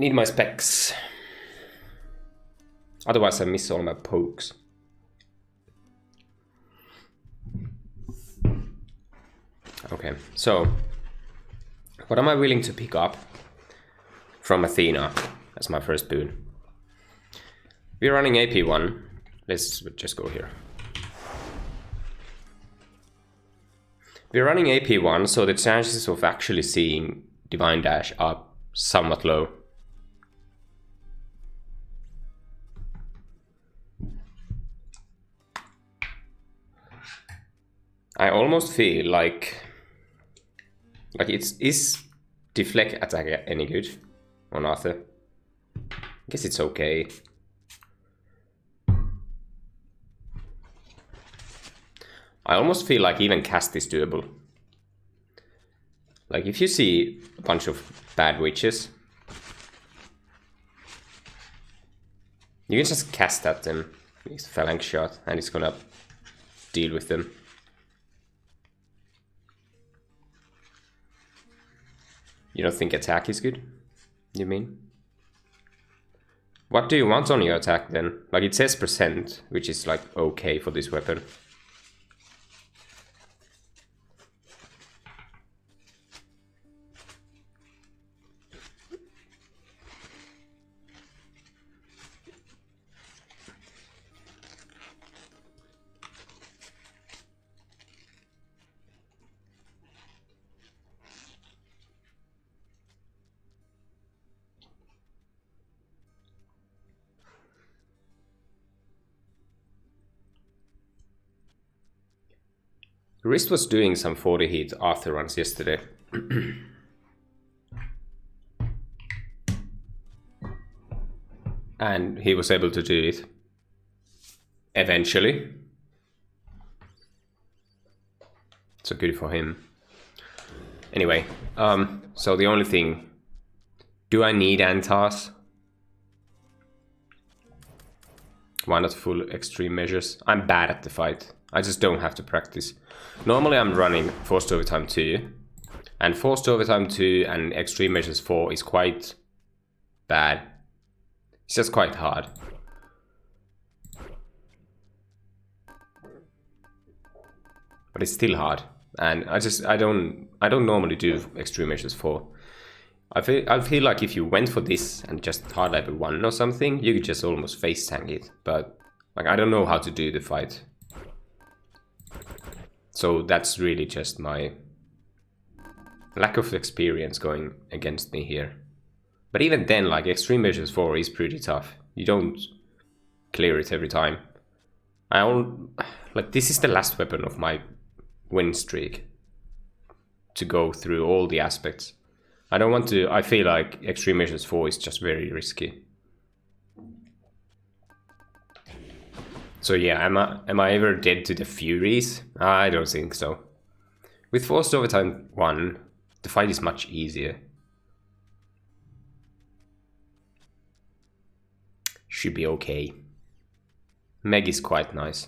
Need my specs. Otherwise I miss all my pokes. Okay, so what am I willing to pick up from Athena as my first boon? We're running AP1. Let's just go here. We're running AP1, so the chances of actually seeing Divine Dash are somewhat low. I almost feel like is deflect attack any good on Arthur? I guess it's okay. I almost feel like even cast is doable. Like if you see a bunch of bad witches, you can just cast at them with phalanx shot and it's gonna deal with them. You don't think attack is good? You mean? What do you want on your attack then? Like it says %, which is like okay for this weapon. Wrist was doing some 40 hit after runs yesterday. And he was able to do it. Eventually. So good for him. Anyway, so the only thing... Do I need Antas? Why not full extreme measures? I'm bad at the fight. I just don't have to practice. Normally I'm running Forced Overtime 2. And Forced Overtime 2 and Extreme Measures 4 is quite bad. It's just quite hard. But it's still hard. And I don't normally do Extreme Measures 4. I feel like if you went for this and just hard level 1 or something, you could just almost face tank it. But like I don't know how to do the fight. So that's really just my lack of experience going against me here. But even then, like Extreme Measures 4 is pretty tough. You don't clear it every time. Like this is the last weapon of my win streak to go through all the aspects. I don't want to. I feel like Extreme Measures 4 is just very risky. So yeah, am I ever dead to the Furies? I don't think so. With Forced Overtime 1, the fight is much easier. Should be okay. Meg is quite nice.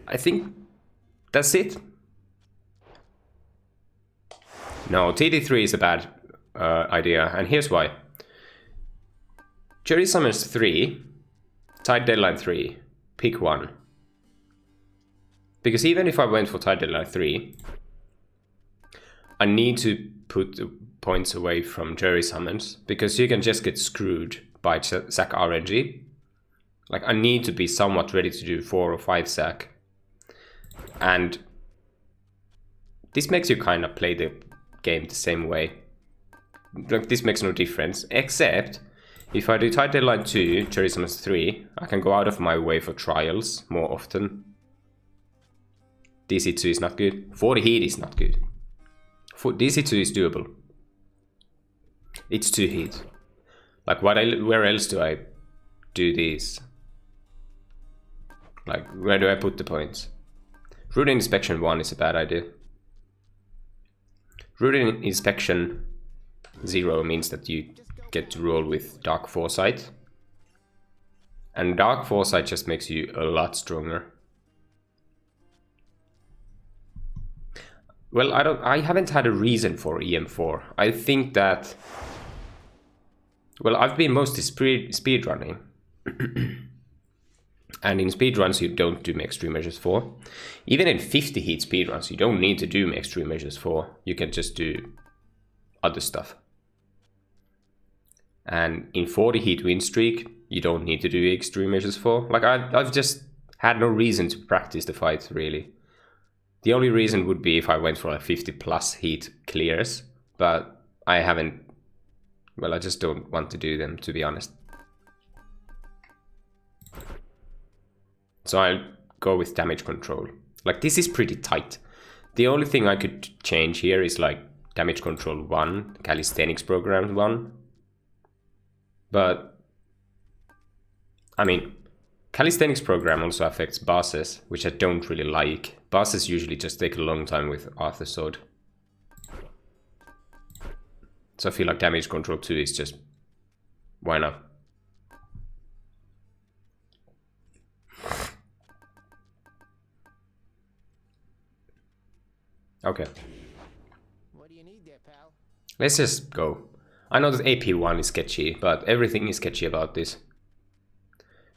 I think that's it. No, TD3 is a bad idea, and here's why. Jury Summons 3, Tide Deadline 3, pick one. Because even if I went for Tide Deadline 3, I need to put the points away from Jury Summons, because you can just get screwed by sack RNG. Like I need to be somewhat ready to do 4 or 5 sack. And this makes you kind of play the game the same way. Like this makes no difference, except if I do Tide Deadline 2, Jury Summons 3, I can go out of my way for trials more often. DC2 is not good. 40 hit is not good. DC2 is doable. It's 2 hit. Like where else do I do this? Like where do I put the points? Routine Inspection 1 is a bad idea. Routine Inspection 0 means that you get to roll with Dark Foresight. And Dark Foresight just makes you a lot stronger. Well, I haven't had a reason for EM4. I think that, well, I've been mostly speedrunning. And in speedruns, you don't do extreme measures 4. Even in 50 heat speedruns, you don't need to do extreme measures 4. You can just do other stuff. And in 40 heat win streak, you don't need to do extreme measures 4. Like, I've just had no reason to practice the fight, really. The only reason would be if I went for like 50 plus heat clears, but I haven't. Well, I just don't want to do them, to be honest. So I'll go with damage control. Like, this is pretty tight. The only thing I could change here is like damage control 1, calisthenics program 1. But, I mean, calisthenics program also affects bosses, which I don't really like. Bosses usually just take a long time with Arthur's sword. So I feel like damage control 2 is just, why not? Okay. What do you need there, pal? Let's just go. I know that AP1 is sketchy, but everything is sketchy about this.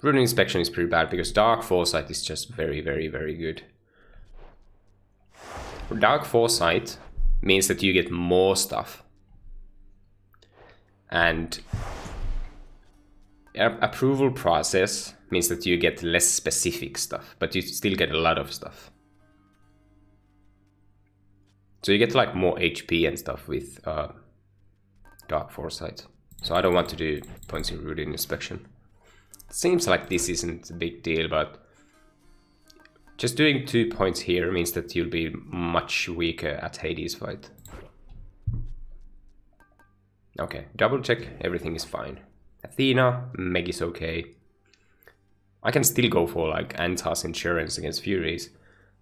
Rune inspection is pretty bad because Dark Foresight is just very, very, very good. Dark Foresight means that you get more stuff. And approval process means that you get less specific stuff, but you still get a lot of stuff. So you get like more HP and stuff with Dark Foresight. So I don't want to do points in routine inspection. Seems like this isn't a big deal, but just doing 2 points here means that you'll be much weaker at Hades fight. Okay, double check, everything is fine. Athena, Meg is okay. I can still go for like Antas Insurance against Furies,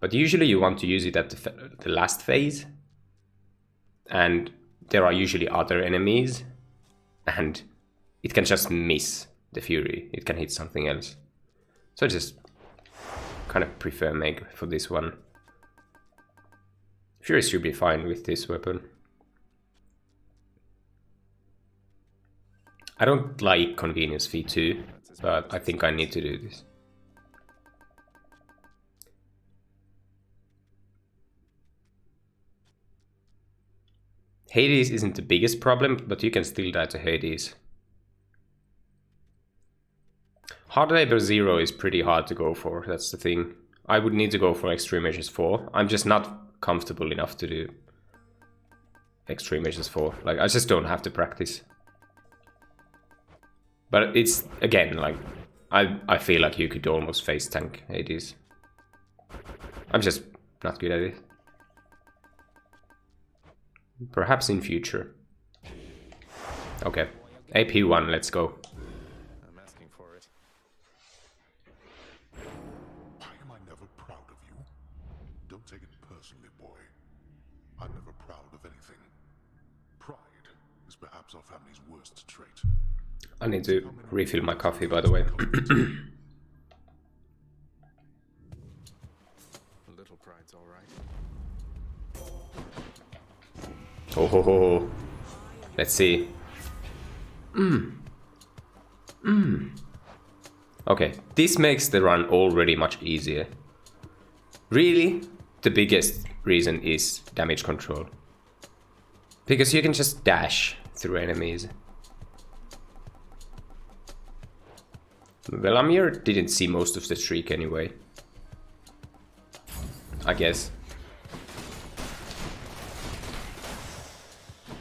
but usually you want to use it at the last phase. And there are usually other enemies, and it can just miss the Fury. It can hit something else. So I just kind of prefer Meg for this one. Fury should be fine with this weapon. I don't like Convenience V2, but I think I need to do this. Hades isn't the biggest problem, but you can still die to Hades. Hard labor 0 is pretty hard to go for, that's the thing. I would need to go for extreme measures 4. I'm just not comfortable enough to do extreme measures 4. Like, I just don't have to practice. But it's, again, like, I feel like you could almost face tank Hades. I'm just not good at it. Perhaps in future. Okay, AP1, let's go. I'm asking for it. Why am I never proud of you? Don't take it personally, boy. I'm never proud of anything. Pride is perhaps our family's worst trait. I need to refill my coffee, by the way. Little pride's all right. Oh ho ho. Let's see. Okay, this makes the run already much easier. Really, the biggest reason is damage control. Because you can just dash through enemies. Velamir didn't see most of the streak anyway. I guess.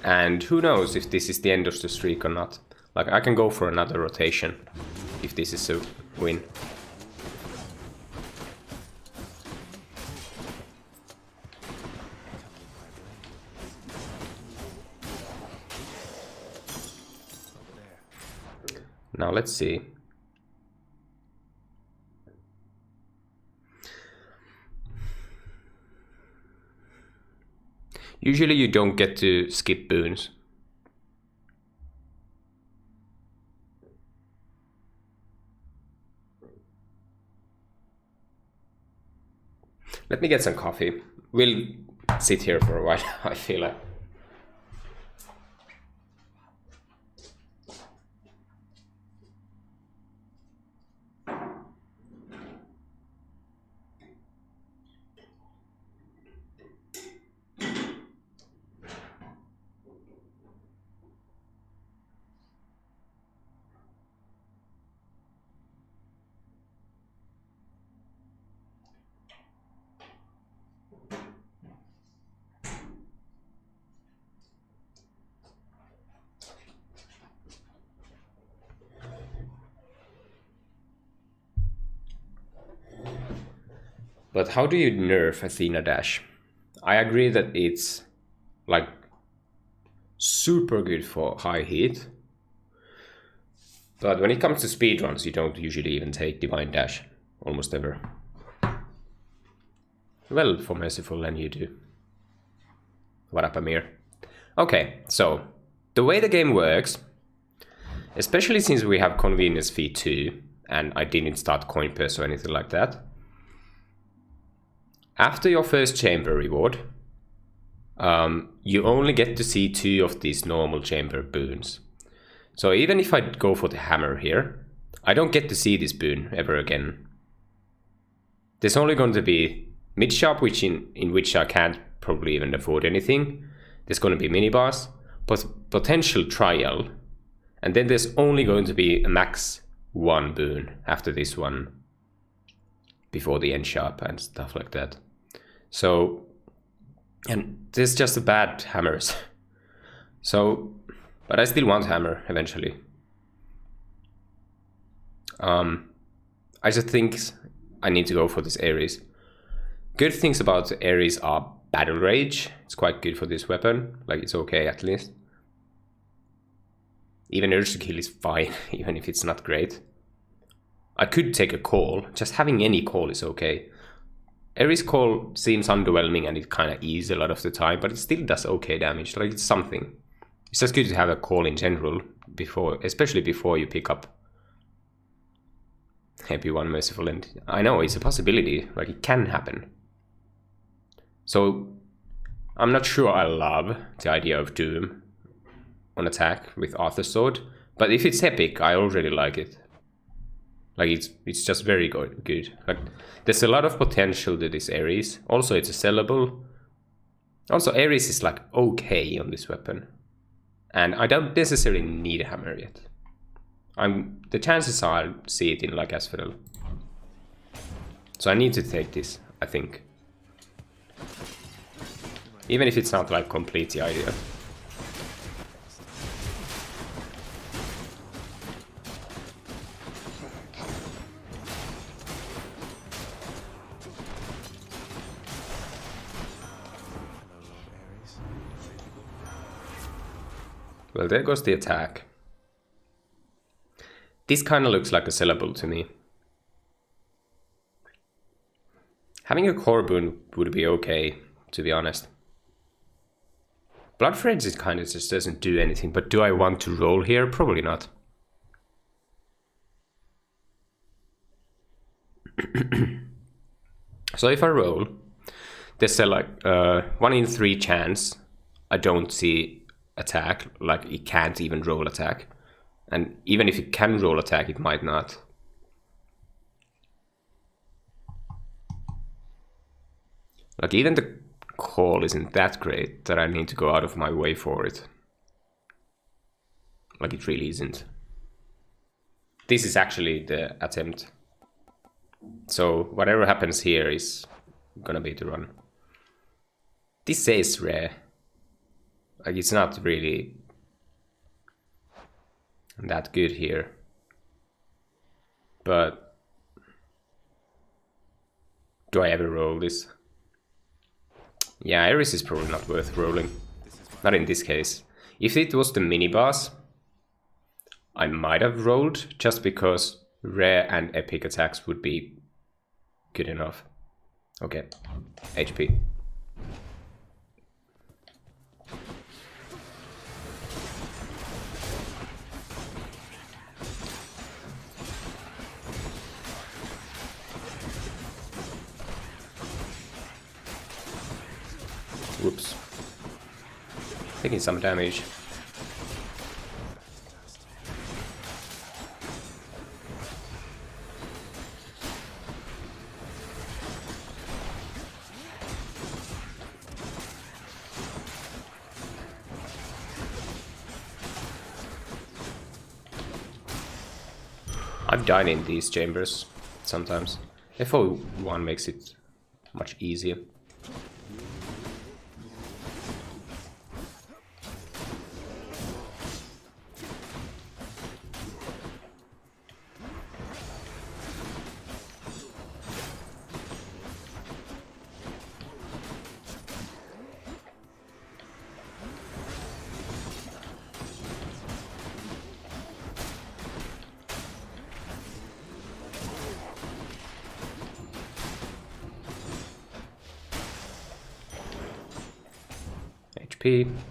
And who knows if this is the end of the streak or not. Like, I can go for another rotation if this is a win. Now let's see. Usually you don't get to skip boons. Let me get some coffee. We'll sit here for a while, I feel like. But how do you nerf Athena Dash? I agree that it's like super good for high heat. But when it comes to speedruns, you don't usually even take Divine Dash. Almost ever. Well, for Merciful, then you do. What up, Amir? Okay, so the way the game works, especially since we have convenience fee 2, and I didn't start coin purse or anything like that. After your first chamber reward, you only get to see 2 of these normal chamber boons. So even if I go for the hammer here, I don't get to see this boon ever again. There's only going to be mid-shop, in which I can't probably even afford anything. There's going to be mini-boss, potential trial, and then there's only going to be a max 1 boon after this one, before the end shop and stuff like that. So, and there's just the bad hammers. So, but I still want hammer eventually. I just think I need to go for this Ares. Good things about the Ares are battle rage. It's quite good for this weapon. Like, it's okay at least. Even Urge to Kill is fine, even if it's not great. I could take a call. Just having any call is okay. Ares call seems underwhelming and it kind of is a lot of the time, but it still does okay damage. Like, it's something. It's just good to have a call in general, especially before you pick up Happy One Merciful End. I know, it's a possibility. Like, it can happen. So, I'm not sure I love the idea of Doom on attack with Arthur's Sword, but if it's epic, I already like it. Like, it's just very good. Like, there's a lot of potential to this Ares. Also, it's a sellable. Also, Ares is like okay on this weapon. And I don't necessarily need a hammer yet. The chances are I'll see it in like Asphodel. So I need to take this, I think. Even if it's not like complete the idea. Well, there goes the attack. This kind of looks like a sellable to me. Having a core boon would be okay, to be honest. Blood Frenzy kind of just doesn't do anything, but do I want to roll here? Probably not. So if I roll, there's a like 1 in 3 chance I don't see attack, like it can't even roll attack. And even if it can roll attack, it might not. Like, even the call isn't that great that I need to go out of my way for it. Like, it really isn't. This is actually the attempt. So whatever happens here is gonna be the run. This is rare. Like, it's not really that good here. But do I ever roll this? Yeah, Ares is probably not worth rolling. Not in this case. If it was the mini-boss, I might have rolled, just because rare and epic attacks would be good enough. Okay, HP. Oops. Taking some damage. I've died in these chambers sometimes. FO1 makes it much easier.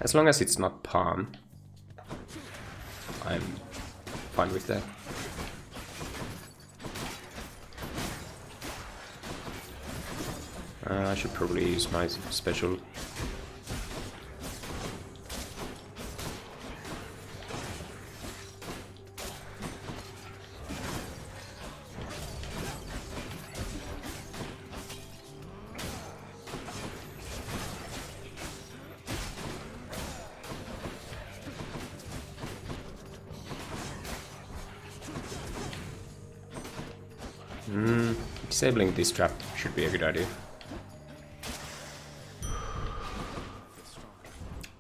As long as it's not palm, I'm fine with that. I should probably use my special. Disabling this trap should be a good idea.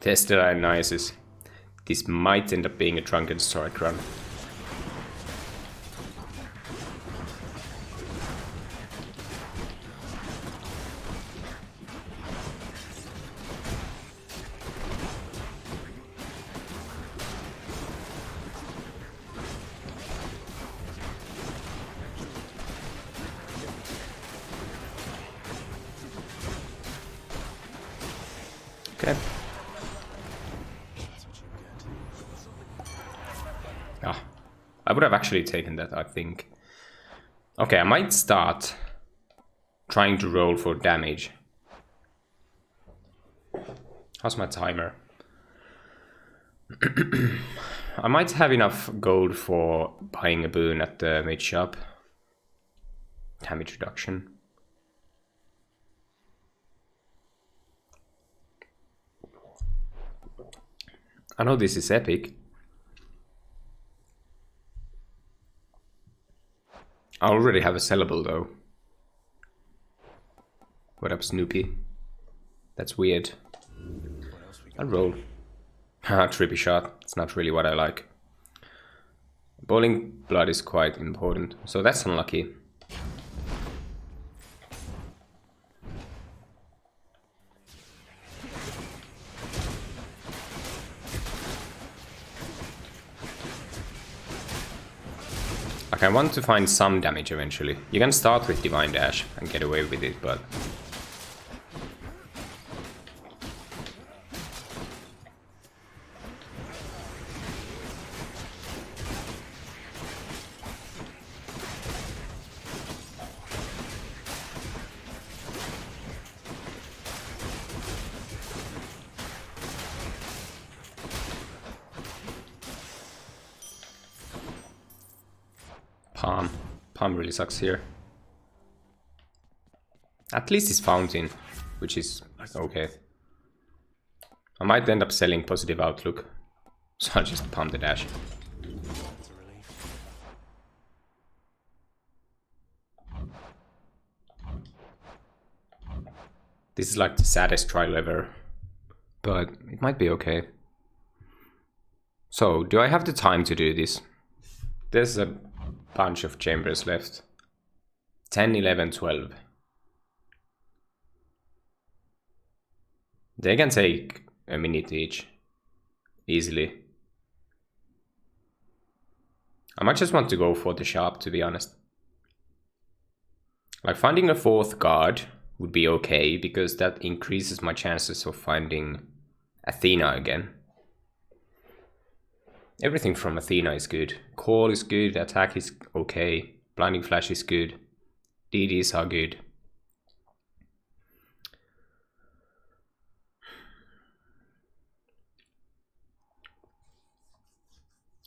Tested analysis. This might end up being a drunken strike run. Okay. Ah, I would have actually taken that, I think. Okay, I might start trying to roll for damage. How's my timer? I might have enough gold for buying a boon at the mage shop. Damage reduction. I know this is epic. I already have a sellable though. What up, Snoopy? That's weird. I'll roll. Haha, trippy shot. It's not really what I like. Boiling blood is quite important, so that's unlucky. I want to find some damage eventually. You can start with Divine Dash and get away with it, but... Palm really sucks here. At least it's Fountain, which is okay. I might end up selling Positive Outlook, so I'll just pump the dash. This is like the saddest trial ever, but it might be okay. So, do I have the time to do this? There's a bunch of chambers left. 10, 11, 12. They can take a minute each. Easily. I might just want to go for the sharp, to be honest. Like, finding a fourth guard would be okay, because that increases my chances of finding Athena again. Everything from Athena is good. Call is good, attack is okay, blinding flash is good, DDs are good.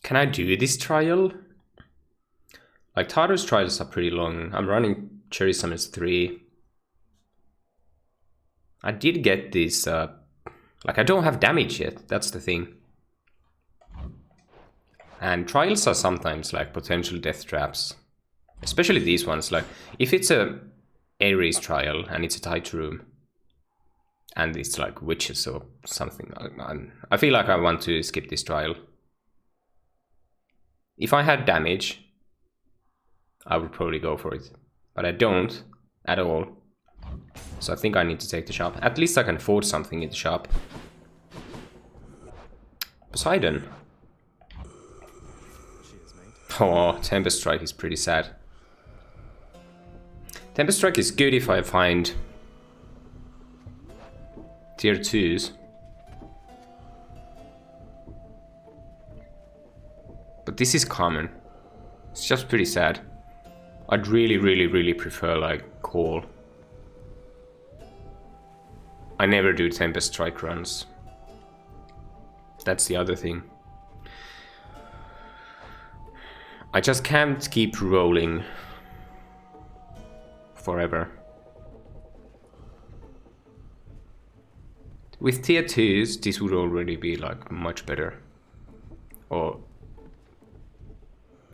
Can I do this trial? Like, Tartarus trials are pretty long. I'm running Cherry Summons 3. I did get this, like, I don't have damage yet, that's the thing. And trials are sometimes like potential death traps. Especially these ones, like, if it's a Ares trial and it's a tight room, and it's like witches or something, I feel like I want to skip this trial. If I had damage, I would probably go for it. But I don't at all. So I think I need to take the shop. At least I can forge something in the shop. Poseidon. Oh, Tempest Strike is pretty sad. Tempest Strike is good if I find tier 2s. But this is common. It's just pretty sad. I'd really prefer like Call. I never do Tempest Strike runs. That's the other thing. I just can't keep rolling forever. With tier 2s, this would already be like much better. Or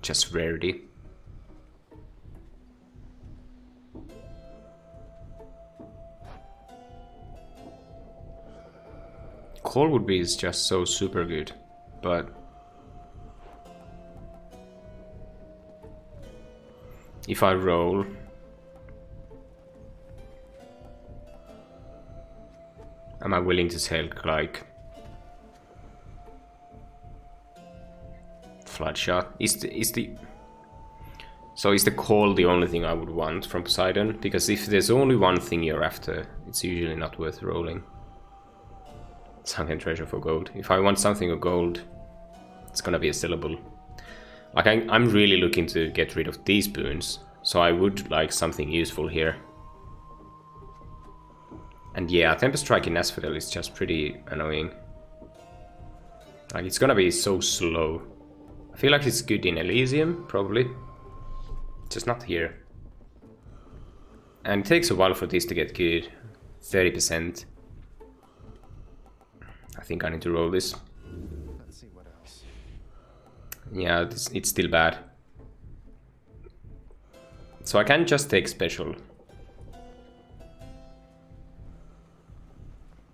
just rarity. Call would be just so super good, but if I roll, am I willing to take like Floodshot? Is the Call the only thing I would want from Poseidon? Because if there's only one thing you're after, it's usually not worth rolling. Sunken Treasure for gold. If I want something of gold, it's gonna be a syllable. Like, I'm really looking to get rid of these boons, so I would like something useful here. And yeah, Tempest Strike in Asphodel is just pretty annoying. Like, it's gonna be so slow. I feel like it's good in Elysium, probably. Just not here. And it takes a while for this to get good. 30%. I think I need to roll this. Let's see what else. Yeah, it's still bad. So I can just take special.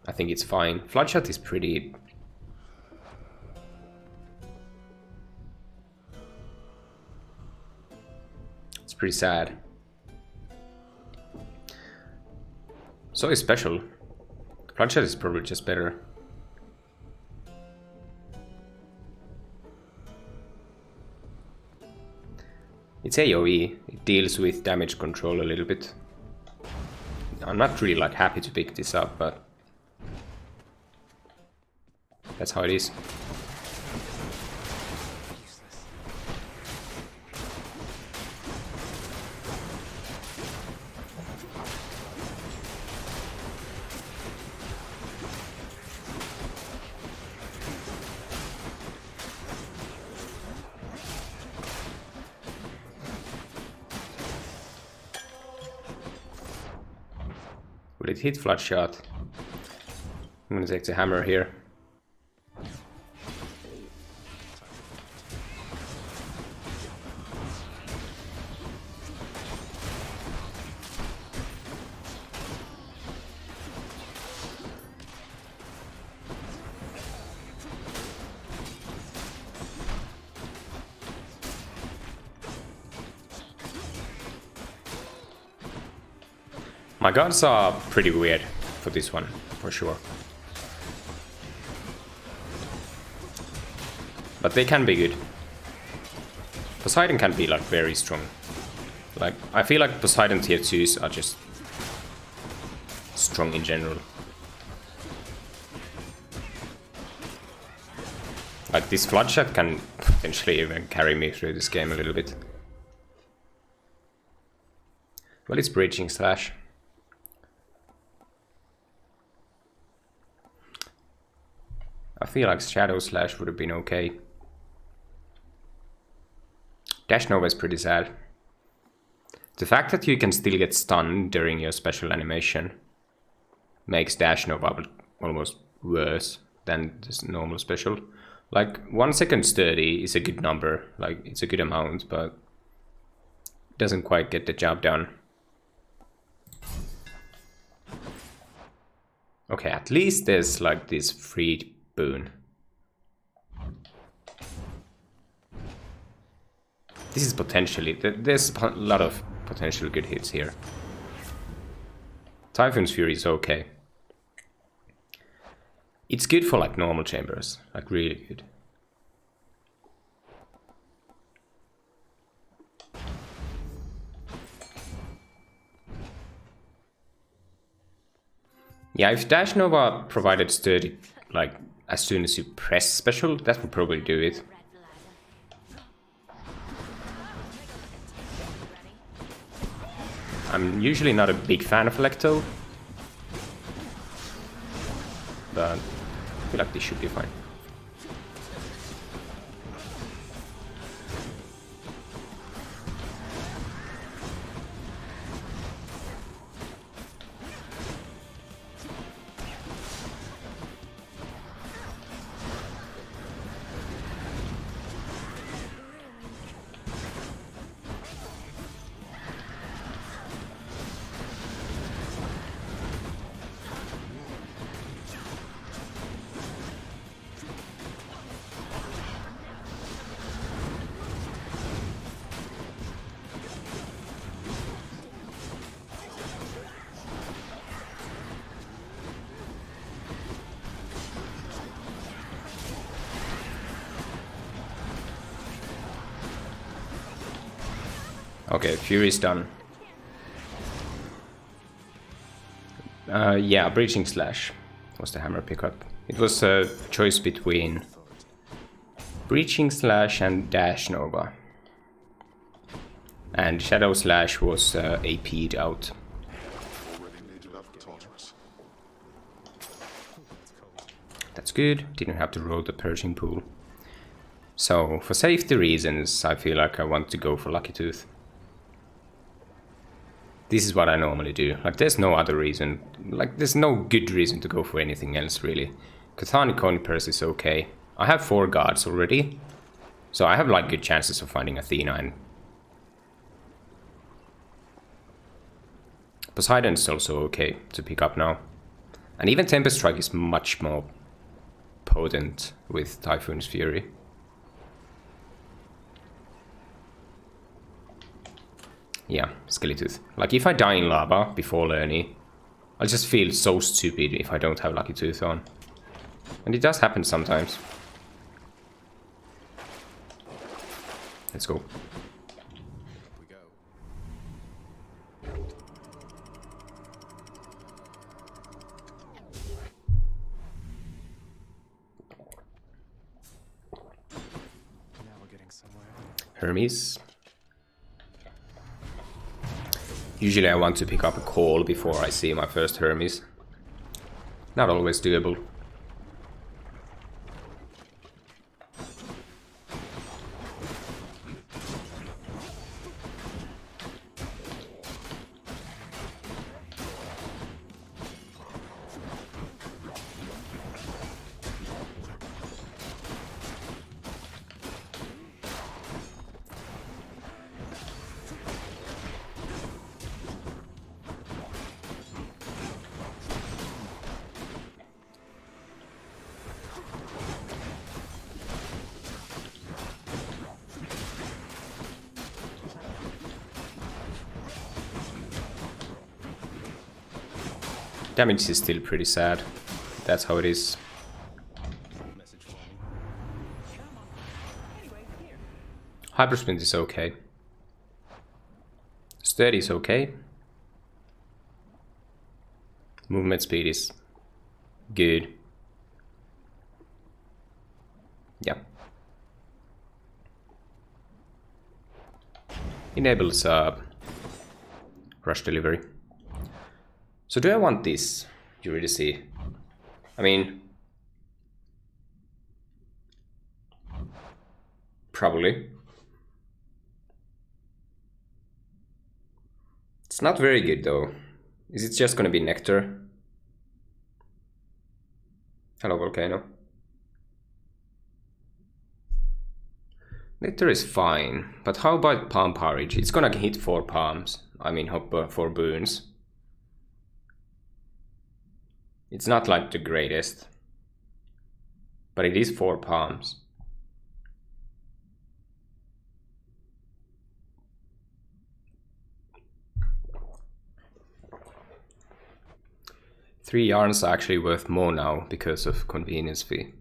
I think it's fine. Floodshot is pretty... It's pretty sad. So is special. Floodshot is probably just better. It's AoE, it deals with damage control a little bit. I'm not really like happy to pick this up, but that's how it is. Will it hit Floodshot? I'm gonna take the hammer here. My gods are pretty weird for this one, for sure. But they can be good. Poseidon can be like very strong. Like, I feel like Poseidon tier 2s are just strong in general. Like, this Floodshot can potentially even carry me through this game a little bit. Well, it's Breaching Slash. I feel like Shadow Slash would have been okay. Dash Nova is pretty sad. The fact that you can still get stunned during your special animation makes Dash Nova almost worse than this normal special. Like 1 second sturdy is a good number, like it's a good amount, but doesn't quite get the job done. Okay, at least there's like this free boon. This is potentially, there's a lot of potential good hits here. Typhoon's Fury is okay. It's good for like normal chambers, like really good. Yeah, if Dash Nova provided sturdy, like as soon as you press special, that would probably do it. I'm usually not a big fan of Electo, but I feel like this should be fine. Okay, Fury's done. Yeah, Breaching Slash was the hammer pickup. It was a choice between Breaching Slash and Dash Nova. And Shadow Slash was AP'd out. Already made enough Tartarus. That's good, didn't have to roll the Purging Pool. So, for safety reasons, I feel like I want to go for Lucky Tooth. This is what I normally do. Like, there's no other reason. Like, there's no good reason to go for anything else, really. Chthonic Coin Purse is okay. I have 4 guards already. So I have, like, good chances of finding Athena and... Poseidon's also okay to pick up now. And even Tempest Strike is much more potent with Typhoon's Fury. Yeah, Skeletooth. Like, if I die in lava before learning, I'll just feel so stupid if I don't have Lucky Tooth on. And it does happen sometimes. Let's go. We go. Now we're getting somewhere. Hermes. Usually I want to pick up a call before I see my first Hermes. Not always doable. Damage is still pretty sad. That's how it is. Hypersprint is okay. Sturdy is okay. Movement speed is good. Yeah. Enables rush delivery. So do I want this? You really see. I mean, probably. It's not very good though. Is it just gonna be Nectar? Hello, Volcano. Nectar is fine, but how about Palm Porridge? It's gonna hit 4 palms. I mean, 4 boons. It's not like the greatest, but it is 4 palms. Three yarns are actually worth more now because of convenience fee.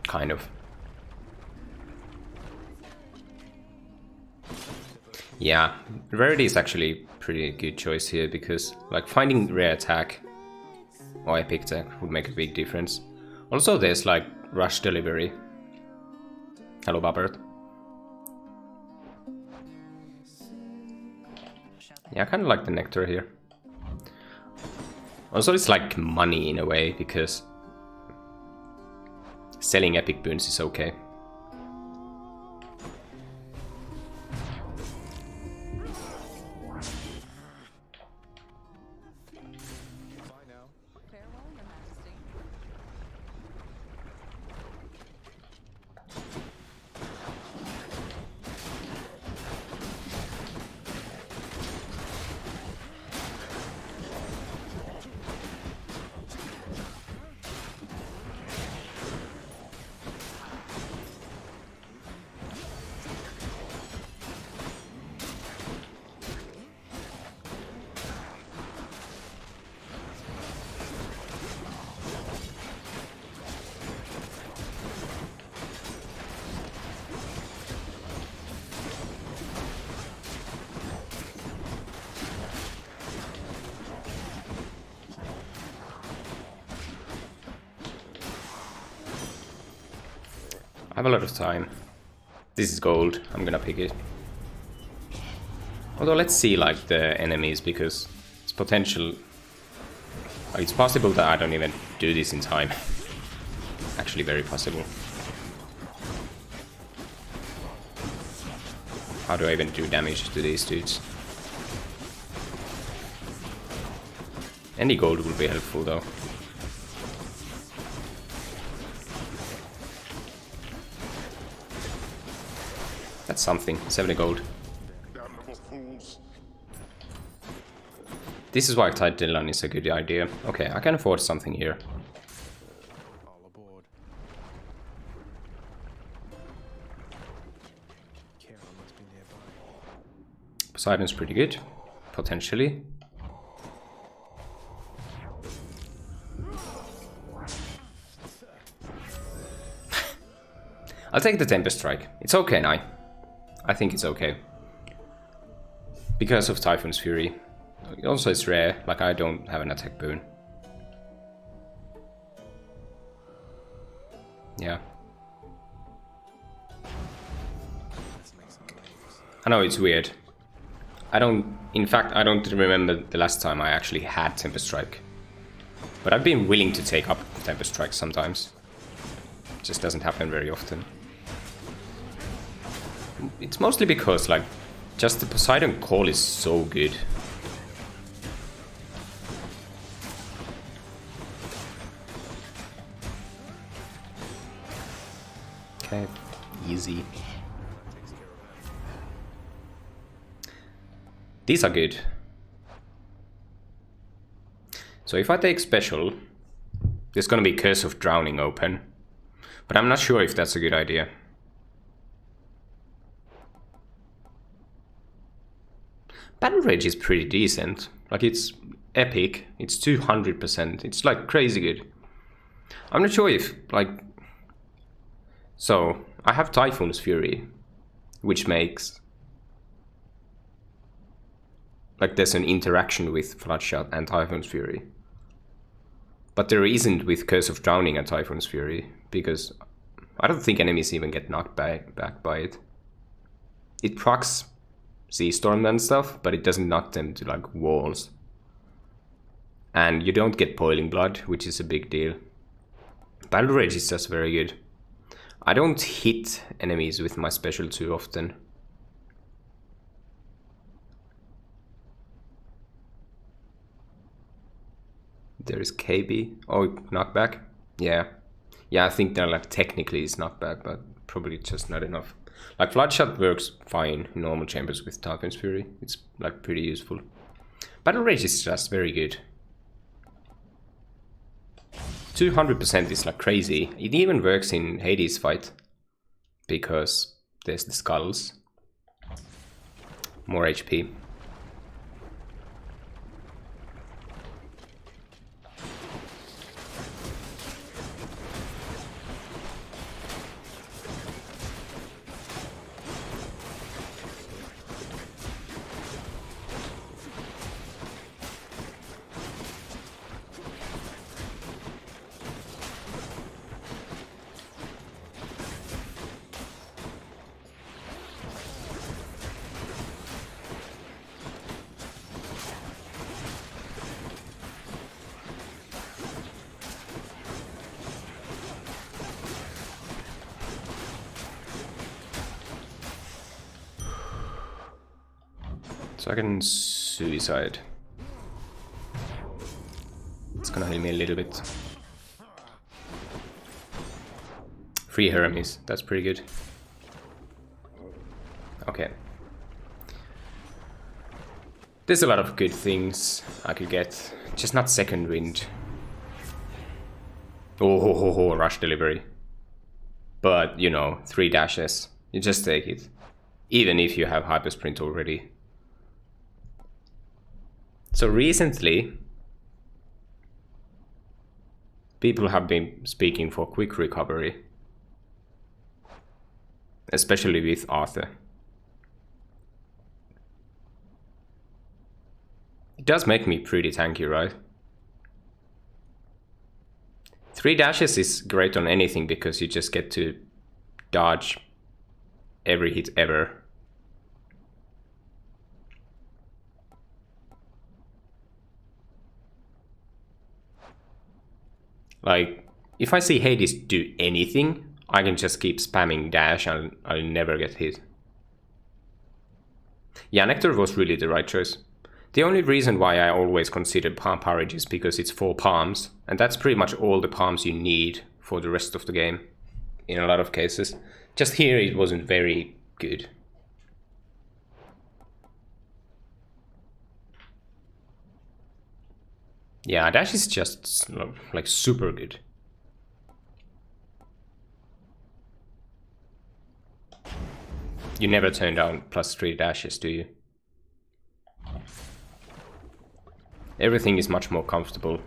Kind of. Yeah, rarity is actually pretty good choice here because like finding rare attack or epic attack would make a big difference. Also there's like rush delivery. Hello, Babbert. Yeah, I kind of like the Nectar here. Also it's like money in a way because selling epic boons is okay. I have a lot of time. This is gold. I'm gonna pick it. Although let's see like the enemies because it's potential. It's possible that I don't even do this in time. Actually, very possible. How do I even do damage to these dudes? Any gold would be helpful though. That's something. 70 gold. This is why Tight Dylan is a good idea. Okay, I can afford something here. All aboard. Kara must be nearby. Poseidon's pretty good. Potentially. I'll take the Tempest Strike. It's okay now. I think it's okay. Because of Typhoon's Fury. Also it's rare, like I don't have an attack boon. Yeah. I know it's weird. In fact, I don't remember the last time I actually had Tempest Strike. But I've been willing to take up Tempest Strike sometimes. It just doesn't happen very often. It's mostly because, like, just the Poseidon call is so good. Okay, easy. These are good. So if I take special, there's gonna be Curse of Drowning open. But I'm not sure if that's a good idea. Battle Rage is pretty decent. Like, it's epic. It's 200%. It's like crazy good. I'm not sure if, like... So, I have Typhoon's Fury, which makes... like, there's an interaction with Floodshot and Typhoon's Fury. But there isn't with Curse of Drowning and Typhoon's Fury, because I don't think enemies even get knocked back by it. It procs Sea Storm and stuff, but it doesn't knock them to like walls. And you don't get Boiling Blood, which is a big deal. Battle Rage is just very good. I don't hit enemies with my special too often. There is KB. Oh, knockback? Yeah. Yeah, I think they're like technically it's knockback, but probably just not enough. Like Floodshot works fine in normal chambers with Tarquin's Fury. It's like pretty useful. Battle Rage is just very good. 200% is like crazy. It even works in Hades fight. Because there's the skulls. More HP. So I can suicide. It's gonna heal me a little bit. 3 Hermes, that's pretty good. Okay. There's a lot of good things I could get, just not second wind. Oh, rush delivery. But, you know, 3 dashes. You just take it. Even if you have hyper sprint already. So recently, people have been speaking for quick recovery. Especially with Arthur. It does make me pretty tanky, right? 3 dashes is great on anything because you just get to dodge every hit ever. Like, if I see Hades do anything, I can just keep spamming dash and I'll never get hit. Yeah, Nectar was really the right choice. The only reason why I always consider Palm Porridge is because it's 4 palms, and that's pretty much all the palms you need for the rest of the game, in a lot of cases. Just here it wasn't very good. Yeah, dash is just like super good. You never turn down +3 dashes, do you? Everything is much more comfortable.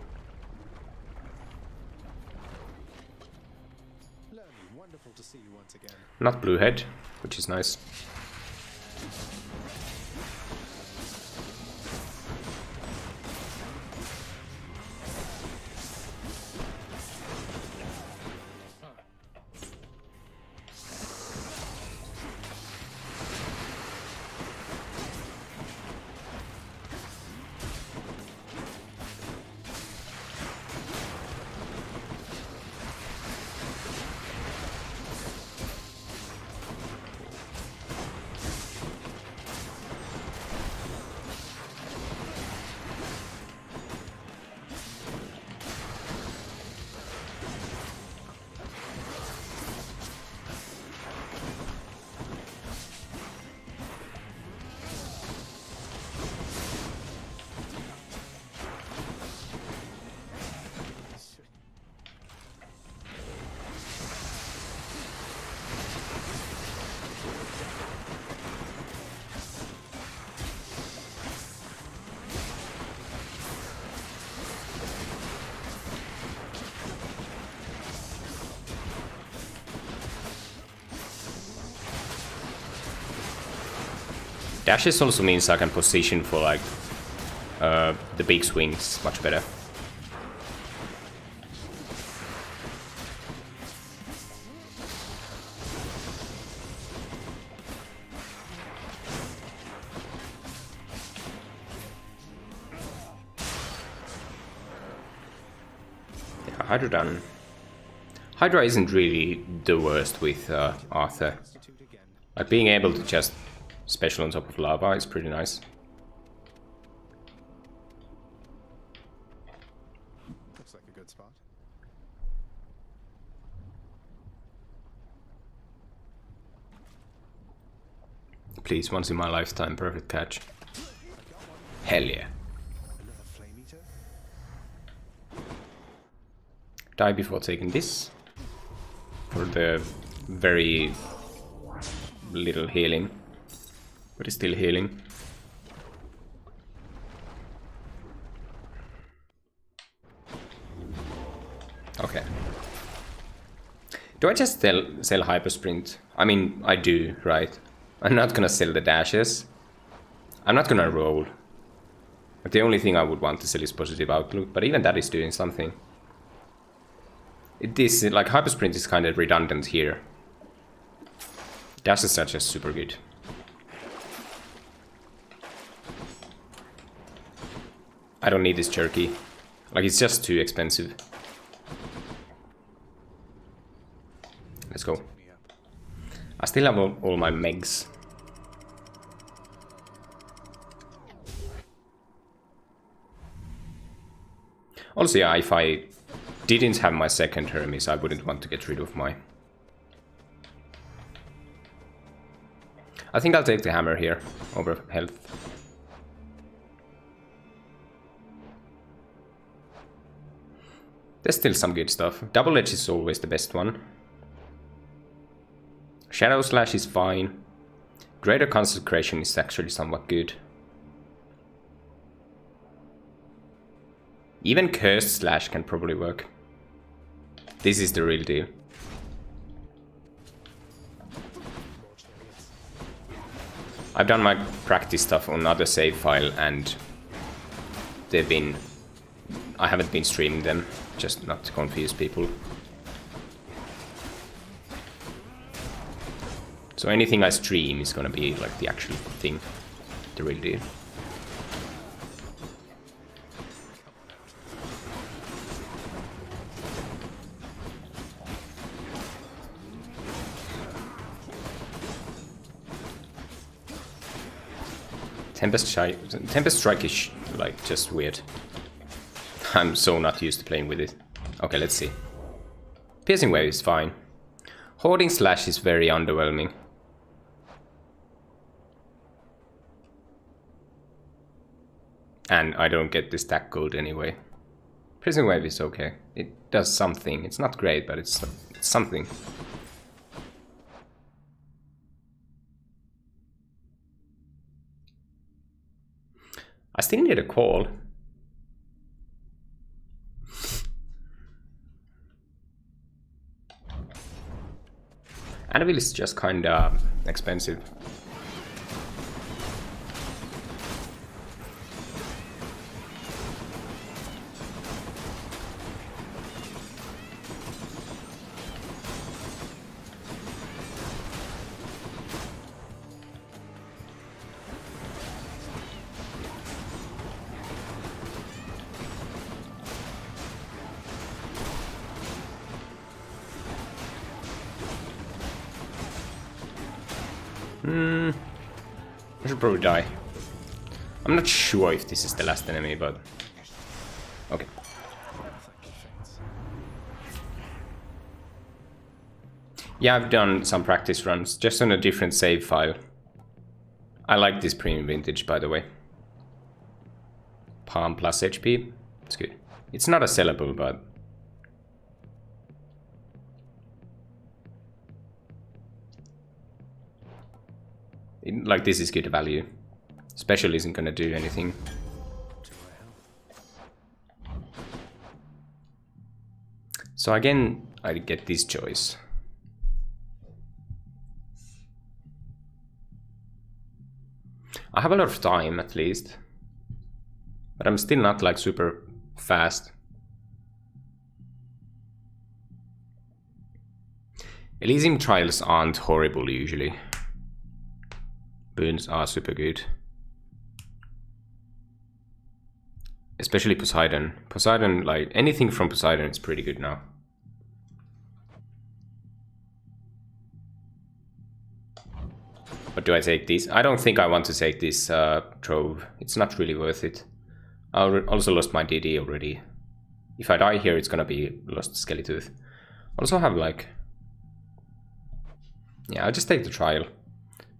Wonderful to see you once again. Not blue head, which is nice. Dashes also means I can position for like the big swings much better. Yeah, Hydra isn't really the worst with Arthur. Institute again. Like being able to just special on top of lava is pretty nice. Looks like a good spot. Please, once in my lifetime, perfect catch. Hell yeah. Another flame eater. Die before taking this. For the very little healing. But it's still healing. Okay. Do I just sell hypersprint? I mean, I do, right? I'm not gonna sell the dashes. I'm not gonna roll. But the only thing I would want to sell is positive outlook, but even that is doing something. This, like, hypersprint is kind of redundant here. Dashes are just super good. I don't need this jerky. Like, it's just too expensive. Let's go. I still have all my megs. Also, yeah, if I didn't have my second Hermes, I wouldn't want to get rid of my... I think I'll take the hammer here over health. There's still some good stuff. Double Edge is always the best one. Shadow Slash is fine. Greater Consecration is actually somewhat good. Even Cursed Slash can probably work. This is the real deal. I've done my practice stuff on other save file and they've been... I haven't been streaming them, just not to confuse people. So anything I stream is gonna be like the actual thing, the real deal. Tempest Strike is like just weird. I'm so not used to playing with it. Okay, let's see. Piercing Wave is fine. Hoarding Slash is very underwhelming. And I don't get the stack gold anyway. Piercing Wave is okay. It does something. It's not great, but it's something. I still need a call. Anvil is just kinda expensive. I should probably die. I'm not sure if this is the last enemy, but... Okay. Yeah, I've done some practice runs, just on a different save file. I like this premium vintage, by the way. Palm plus HP. It's good. It's not a sellable, but... like, this is good value. Special isn't gonna do anything. So again, I get this choice. I have a lot of time, at least. But I'm still not, like, super fast. Elysium trials aren't horrible, usually. Boons are super good. Especially Poseidon. Poseidon, like, anything from Poseidon is pretty good now. But do I take this? I don't think I want to take this trove. It's not really worth it. I also lost my DD already. If I die here, it's gonna be lost Skeletooth. Also have like... Yeah, I'll just take the trial.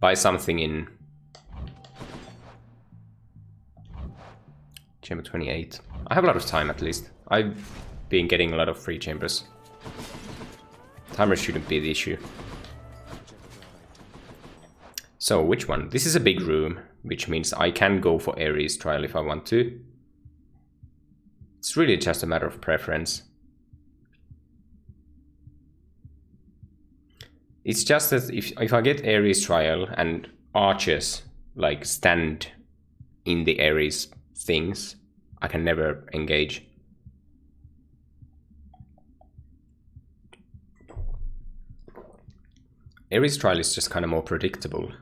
Buy something in... Chamber 28. I have a lot of time at least. I've been getting a lot of free chambers. Timer shouldn't be the issue. So, which one? This is a big room, which means I can go for Ares trial if I want to. It's really just a matter of preference. It's just that if I get Ares trial and archers like stand in the Ares things, I can never engage. Ares trial is just kind of more predictable.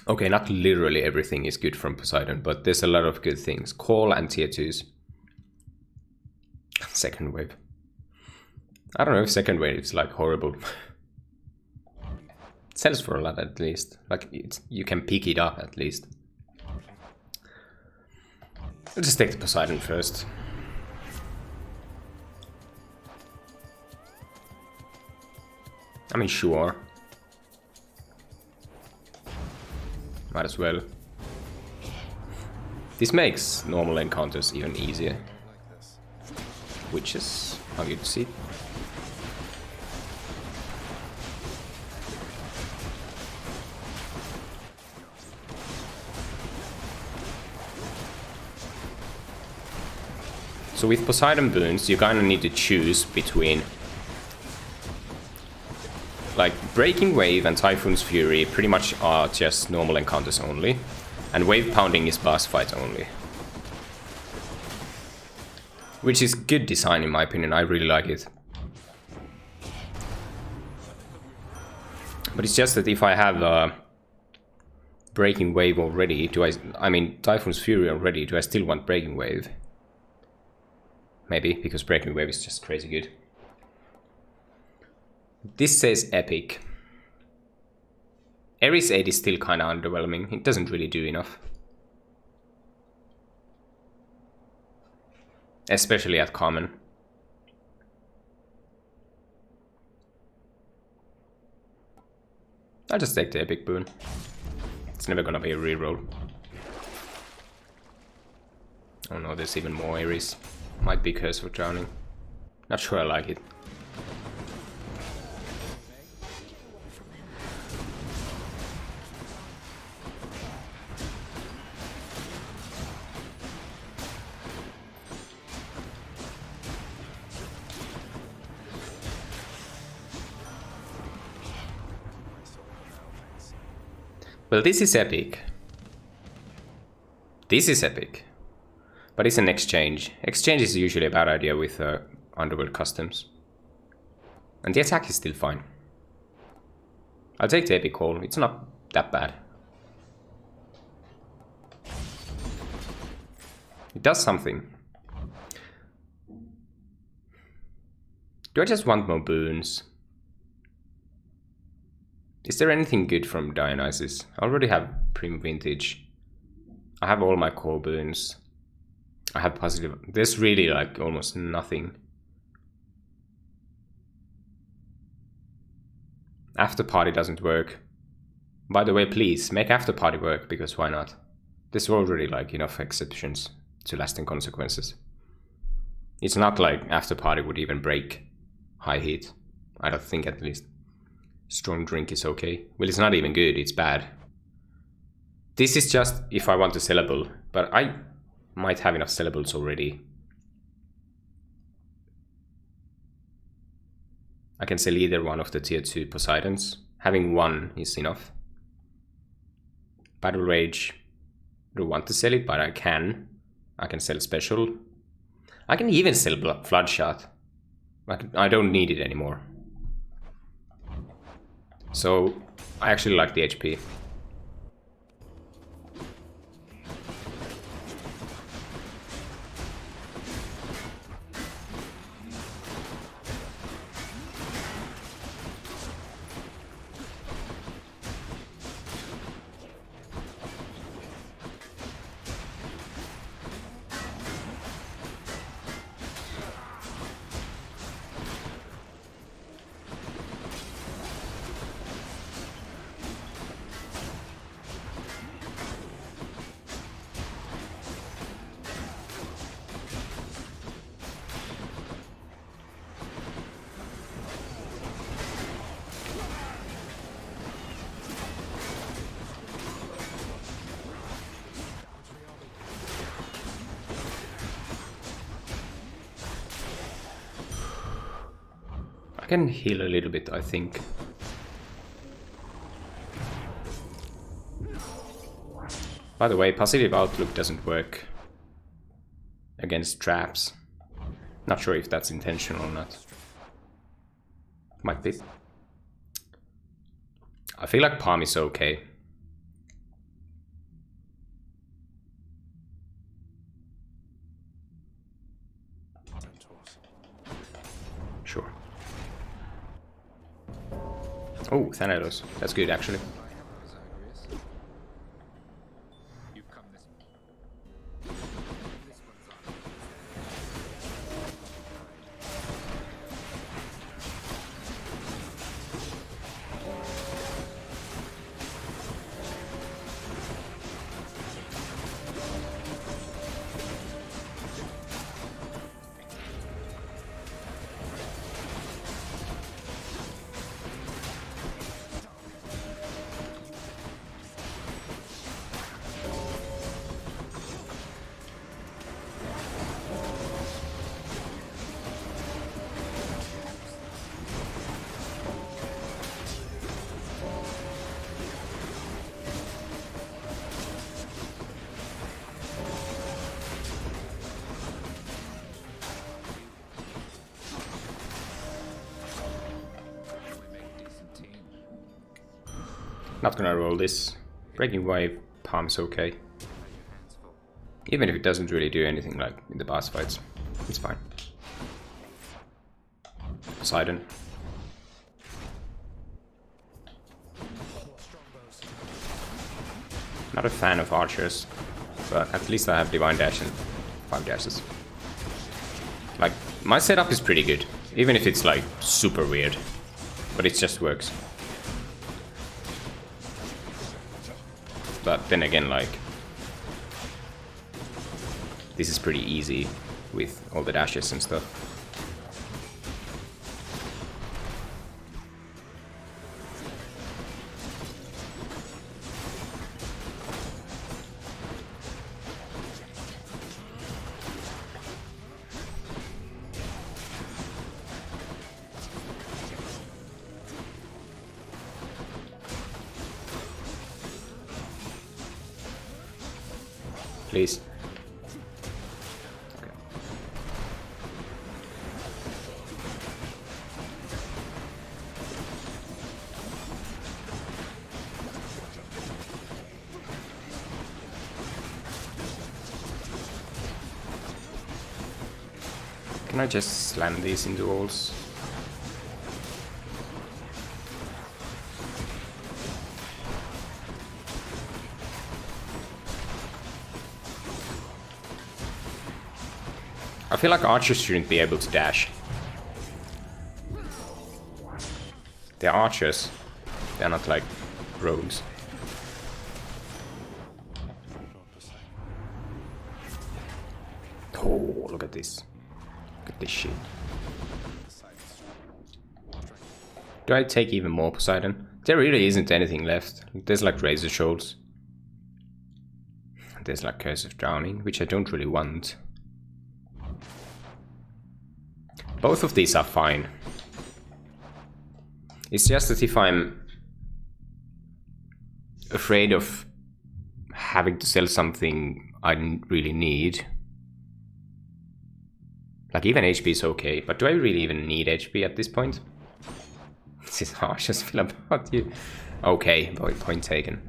Okay, not literally everything is good from Poseidon, but there's a lot of good things. Call and tier 2s. Second wave. I don't know if second wave is like horrible. It sells for a lot at least. Like you can pick it up at least. I'll just take the Poseidon first. I mean, sure. Might as well. This makes normal encounters even easier. Which is how you'd see it. So with Poseidon boons, you kind of need to choose between like Breaking Wave and Typhoon's Fury pretty much are just normal encounters only, and Wave Pounding is boss fight only. Which is good design in my opinion, I really like it. But it's just that if I have Breaking Wave already, I mean Typhoon's Fury already, do I still want Breaking Wave? Maybe, because Breaking Wave is just crazy good. This says epic. Ares 8 is still kinda underwhelming, it doesn't really do enough. Especially at common. I'll just take the epic boon. It's never gonna be a reroll. Oh no, there's even more Ares. Might be Curse for Drowning. Not sure I like it. Well, this is epic. This is epic. But it's an exchange. Exchange is usually a bad idea with Underworld customs. And the attack is still fine. I'll take the epic call. It's not that bad. It does something. Do I just want more boons? Is there anything good from Dionysus? I already have Prim Vintage. I have all my core boons. I have positive. There's really like almost nothing. After Party doesn't work. By the way, please make After Party work, because why not? There's already like enough exceptions to lasting consequences. It's not like After Party would even break high heat. I don't think, at least. Strong drink is okay. Well, it's not even good, it's bad. This is just if I want to sellable, but I might have enough sellables already. I can sell either one of the tier 2 Poseidons. Having one is enough. Battle Rage. I don't want to sell it, but I can. I can sell Special. I can even sell Floodshot. I don't need it anymore. So, I actually like the HP. I can heal a little bit, I think. By the way, positive outlook doesn't work against traps. Not sure if that's intentional or not. Might be. I feel like palm is okay. Sure. Oh, Thanatos. That's good, actually. Not gonna roll this. Breaking Wave, palm is okay. Even if it doesn't really do anything like in the boss fights, it's fine. Poseidon. Not a fan of archers, but at least I have Divine Dash and 5 dashes. Like, my setup is pretty good, even if it's like super weird, but it just works. But then again, like, this is pretty easy with all the dashes and stuff. Please. Okay. Can I just slam these into walls? I feel like archers shouldn't be able to dash. They're archers. They're not like rogues. Oh, look at this. Look at this shit. Do I take even more Poseidon? There really isn't anything left. There's like Razor Shoals. There's like Curse of Drowning, which I don't really want. Both of these are fine. It's just that if I'm afraid of having to sell something I didn't really need, like even HP is okay, but do I really even need HP at this point? This is how I just feel about you. Okay, point taken.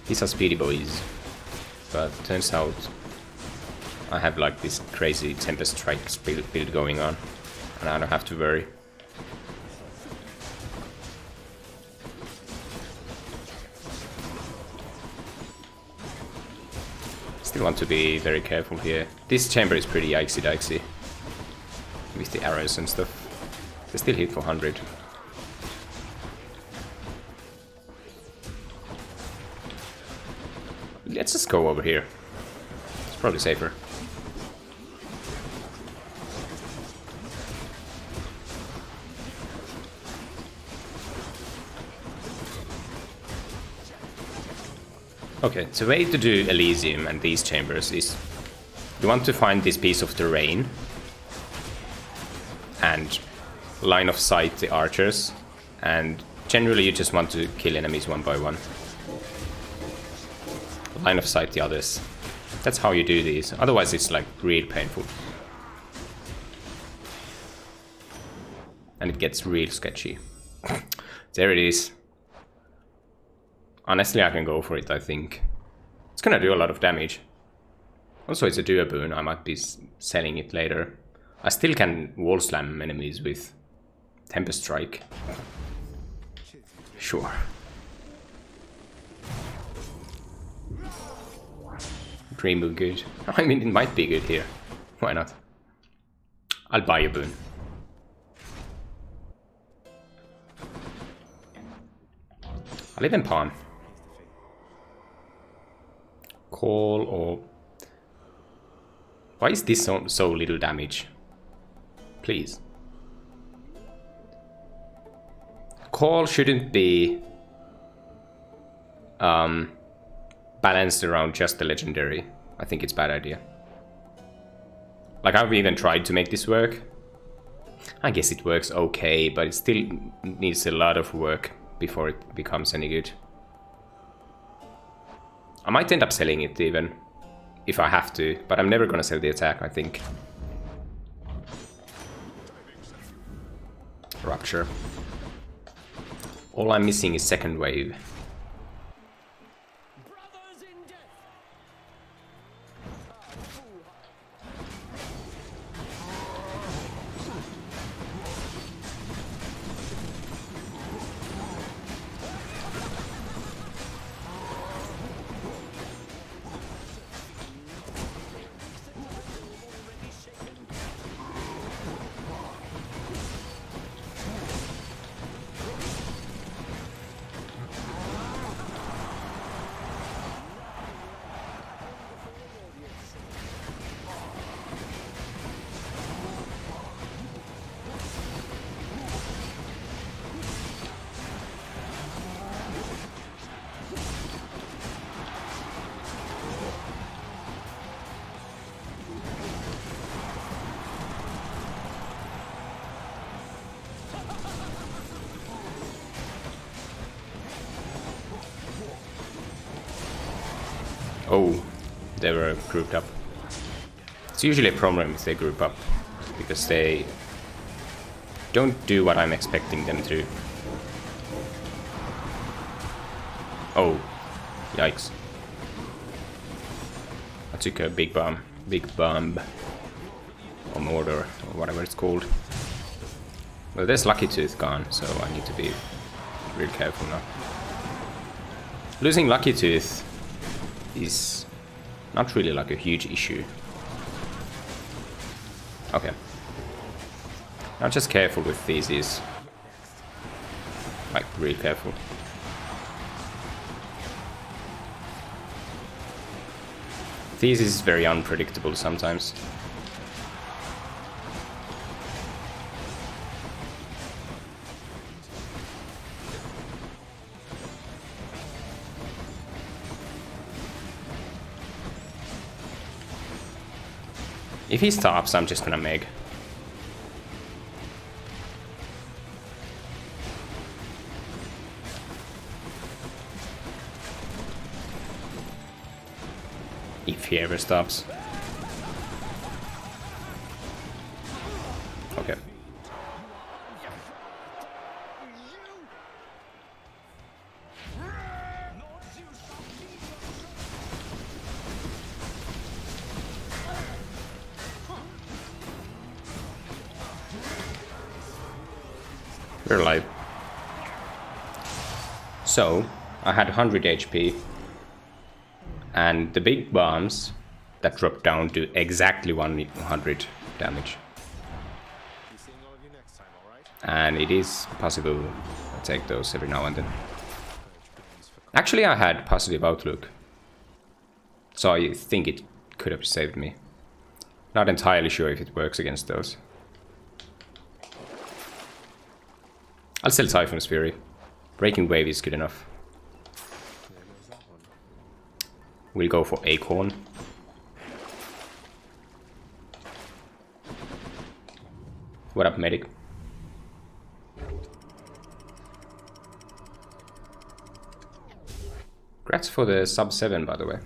These are speedy boys, but turns out I have like this crazy Tempest Strike build going on, and I don't have to worry. Still want to be very careful here. This chamber is pretty yikesy-dikesy with the arrows and stuff. They still hit for 100. Let's just go over here. It's probably safer. Okay, the way to do Elysium and these chambers is you want to find this piece of terrain and line of sight the archers, and generally you just want to kill enemies one by one. Line of sight the others. That's how you do these, otherwise it's like real painful. And it gets real sketchy. There it is. Honestly, I can go for it, I think. It's gonna do a lot of damage. Also, it's a duo boon, I might be selling it later. I still can wall slam enemies with Tempest Strike. Sure. Dream boon good. I mean, it might be good here. Why not? I'll buy a boon. I'll even pawn. Call or... Why is this so little damage? Please. Call shouldn't be balanced around just the legendary. I think it's a bad idea. Like, I've even tried to make this work. I guess it works okay, but it still needs a lot of work before it becomes any good. I might end up selling it even, if I have to, but I'm never gonna sell the attack, I think. Rupture. All I'm missing is second wave. Oh, they were grouped up. It's usually a problem if they group up, because they don't do what I'm expecting them to. Oh, yikes. I took a big bomb, or mortar, or whatever it's called. Well, there's Lucky Tooth gone, so I need to be real careful now. Losing Lucky Tooth is not really like a huge issue. Okay. Now just careful with these. Like, real careful. This is very unpredictable sometimes. If he stops, I'm just gonna meg. If he ever stops. Okay. We're alive. So, I had 100 HP, and the big bombs that drop down do exactly 100 damage. And it is possible to take those every now and then. Actually, I had positive outlook, so I think it could have saved me. Not entirely sure if it works against those. I'll sell Typhon's Fury. Breaking Wave is good enough. We'll go for Acorn. What up, medic? Congrats for the sub 7, by the way.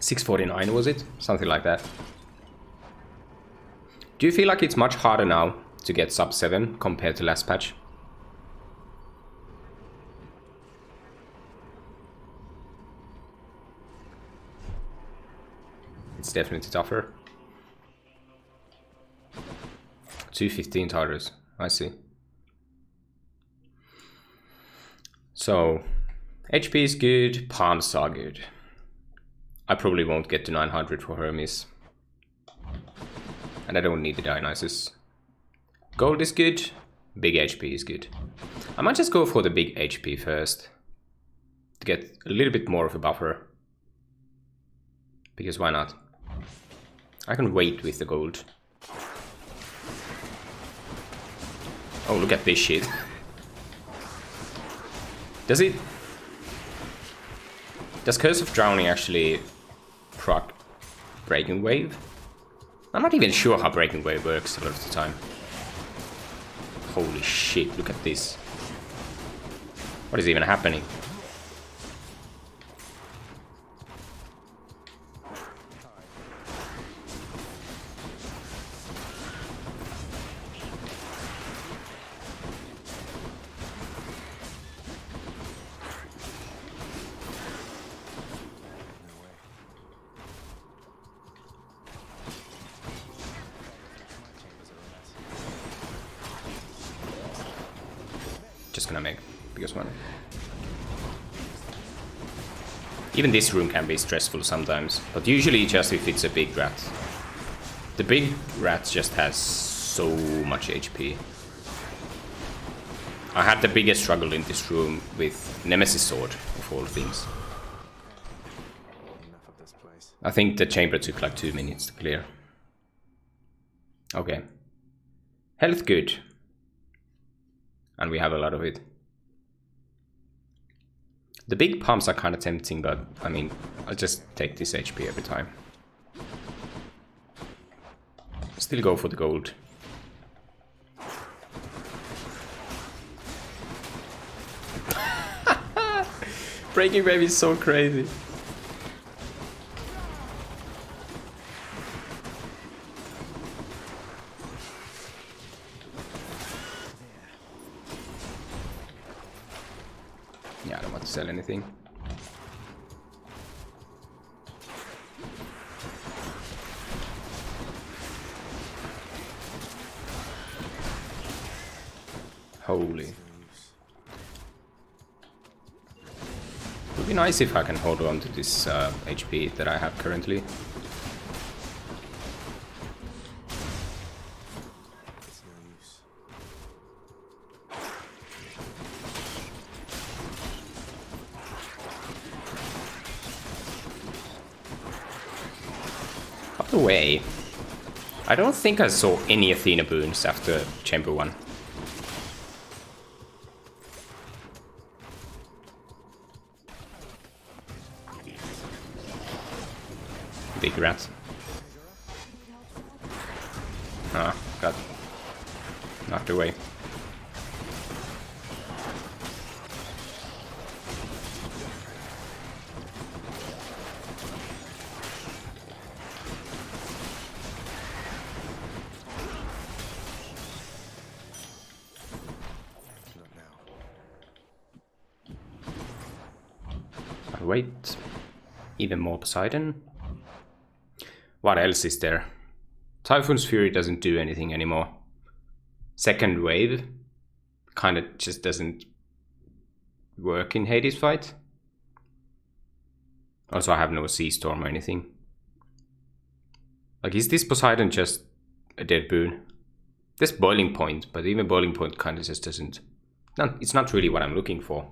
$6.49 was it? Something like that. Do you feel like it's much harder now to get sub 7 compared to last patch? It's definitely tougher. 215 Tartarus, I see. So, HP is good, palms are good. I probably won't get to 900 for Hermes. And I don't need the Dionysus. Gold is good, big HP is good. I might just go for the big HP first. To get a little bit more of a buffer. Because why not? I can wait with the gold. Oh, look at this shit. Does Curse of Drowning actually proc Breaking Wave? I'm not even sure how Breaking Wave works a lot of the time. Holy shit, look at this. What is even happening? Just gonna make biggest one. Even this room can be stressful sometimes, but usually just if it's a big rat. The big rat just has so much HP. I had the biggest struggle in this room with Nemesis Sword, of all things. Enough of this place. I think the chamber took like 2 minutes to clear. Okay. Health good. And we have a lot of it. The big pumps are kind of tempting, but I mean, I'll just take this HP every time. Still go for the gold. Breaking Wave is so crazy. Yeah, I don't want to sell anything. Holy. It would be nice if I can hold on to this HP that I have currently. It's no use. By the way, I don't think I saw any Athena boons after Chamber 1. Big rat. Ah, got knocked away. Not now. I'll wait. Even more Poseidon. What else is there? Typhoon's Fury doesn't do anything anymore. Second wave kind of just doesn't work in Hades fight. Also, I have no Sea Storm or anything. Like, is this Poseidon just a dead boon? There's Boiling Point, but even Boiling Point kind of just doesn't... No, it's not really what I'm looking for.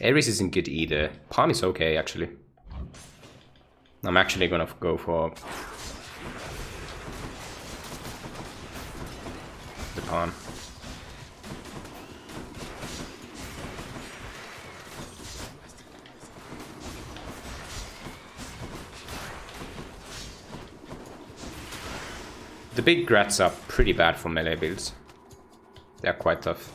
Ares isn't good either. Palm is okay, actually. I'm actually gonna go for the Palm. The big grats are pretty bad for melee builds. They're quite tough.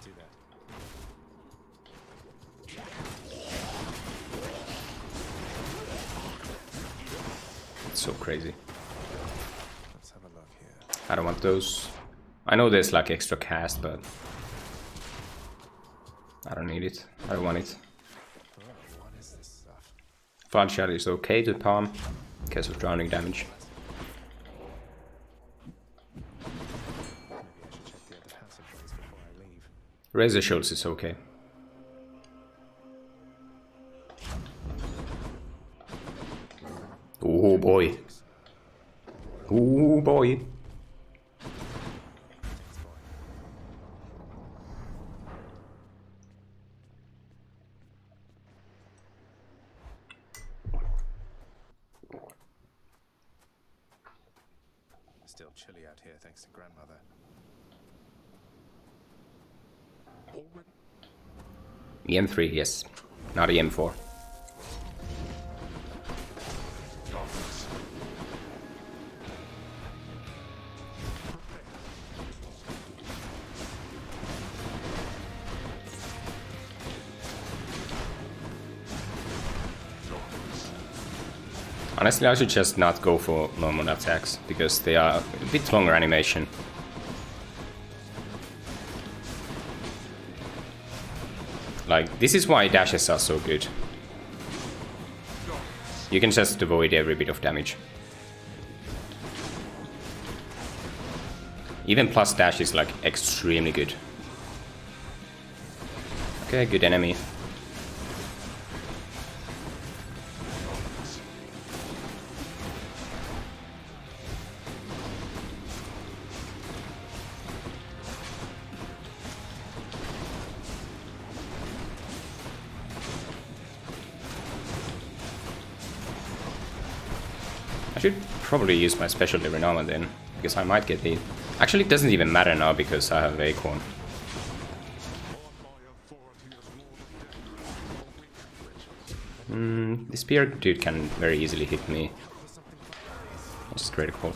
Do that. It's so crazy. Let's have a look here. I don't want those. I know there's like extra cast, but I don't need it. I don't want it. Oh, what is this stuff? Fun shot is okay to palm because of drowning damage. Maybe I should check the other passageways before I leave. Razor Shields is okay. Oh boy. Oh boy. Still chilly out here, thanks to grandmother. EM3, yes. Not EM4. Honestly, I should just not go for normal attacks, because they are a bit longer animation. Like, this is why dashes are so good. You can just avoid every bit of damage. Even plus dash is like extremely good. Okay, good enemy. I should probably use my special every now and then, because I might get hit. Actually, it doesn't even matter now because I have Acorn. The spear dude can very easily hit me. Which is critical.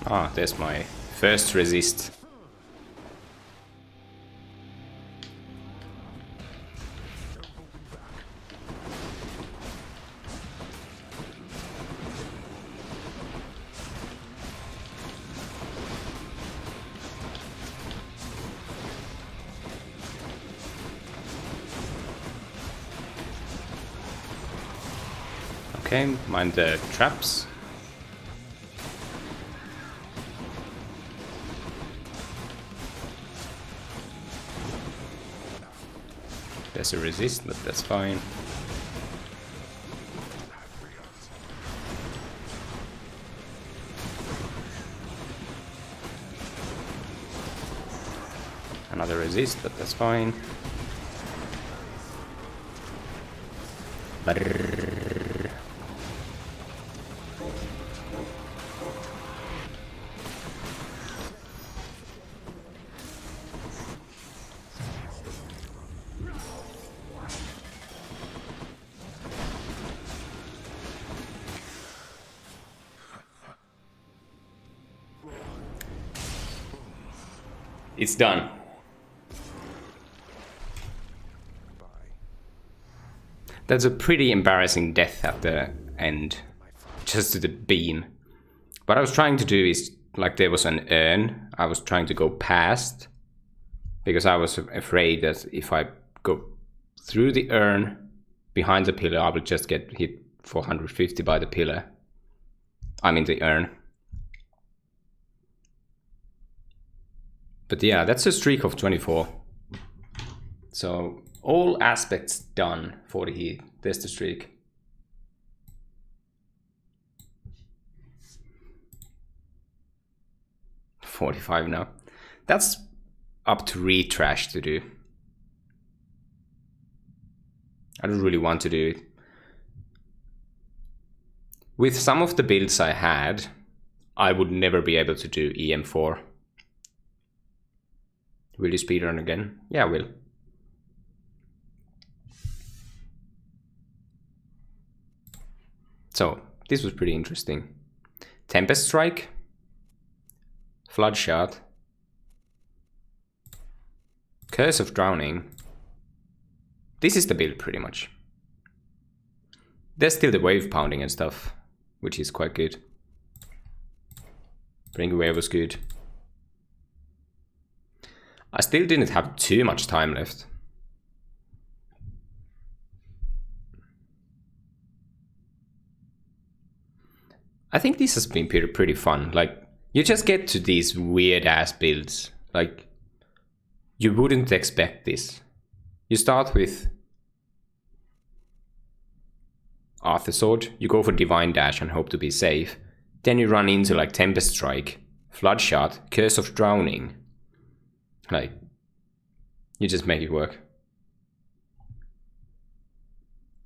Ah, there's my first resist. Okay, mind the traps. There's a resist, but that's fine. Another resist, but that's fine. Brrr. It's done. Bye. That's a pretty embarrassing death at the end. Just to the beam. What I was trying to do is, like, there was an urn. I was trying to go past. Because I was afraid that if I go through the urn behind the pillar, I would just get hit 450 by the pillar. I mean the urn. But yeah, that's a streak of 24. So all aspects done for the heat. There's the streak. 45 now. That's up to retrash to do. I don't really want to do it. With some of the builds I had, I would never be able to do EM4. Will you speedrun again? Yeah, I will. So, this was pretty interesting. Tempest Strike, Flood Shot, Curse of Drowning. This is the build pretty much. There's still the wave pounding and stuff, which is quite good. Bring Wave was good. I still didn't have too much time left. I think this has been pretty fun. Like, you just get to these weird ass builds. Like, you wouldn't expect this. You start with Arthur Sword, you go for Divine Dash and hope to be safe. Then you run into like Tempest Strike, Flood Shot, Curse of Drowning. Like, you just make it work.